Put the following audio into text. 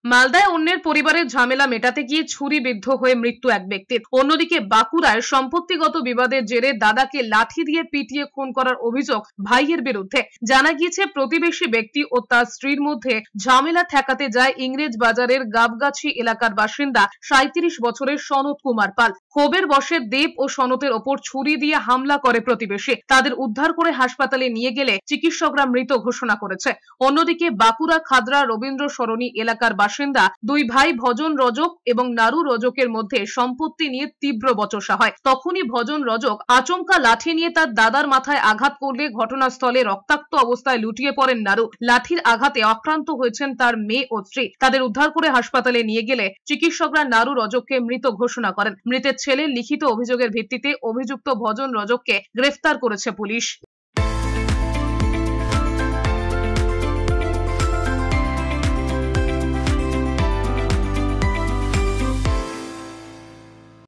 মালদায় অন্যের পরিবারের ঝামেলা মেটাতে গিয়ে ছুরিবিদ্ধ হয়ে মৃত্যু এক ব্যক্তির। অন্যদিকে বাঁকুড়ায় সম্পত্তিগত বিবাদের জেরে দাদাকে লাঠি দিয়ে পিটিয়ে খুন করার অভিযোগ ভাইয়ের বিরুদ্ধে। জানা গিয়েছে প্রতিবেশী ব্যক্তি ও তার স্ত্রীর মধ্যে ঝামেলা ঠেকাতে যায় ইংরেজ বাজারের গাবগাছি এলাকার বাসিন্দা 37 বছরের সনত কুমার পাল। ক্ষোভের বশে দেব ও সনতের ওপর ছুরি দিয়ে হামলা করে প্রতিবেশী। তাদের উদ্ধার করে হাসপাতালে নিয়ে গেলে চিকিৎসকরা মৃত ঘোষণা করেছে। অন্যদিকে বাঁকুড়া খাদরা রবীন্দ্র সরণি এলাকার বাসিন্দা দুই ভাই ভজন রজক এবং নারু রজকের মধ্যে সম্পত্তি নিয়ে তীব্র বচসা হয়। তখনই ভজন রজক আচমকা লাঠি নিয়ে তার দাদার মাথায় আঘাত করলে ঘটনাস্থলে রক্তাক্ত অবস্থায় লুটিয়ে পড়েন নারু। লাঠির আঘাতে আক্রান্ত হয়েছেন তার মেয়ে ও স্ত্রী। তাদের উদ্ধার করে হাসপাতালে নিয়ে গেলে চিকিৎসকরা নারু রজককে মৃত ঘোষণা করেন। মৃতের ছেলের লিখিত অভিযোগের ভিত্তিতে অভিযুক্ত ভজন রজককে গ্রেফতার করেছে পুলিশ।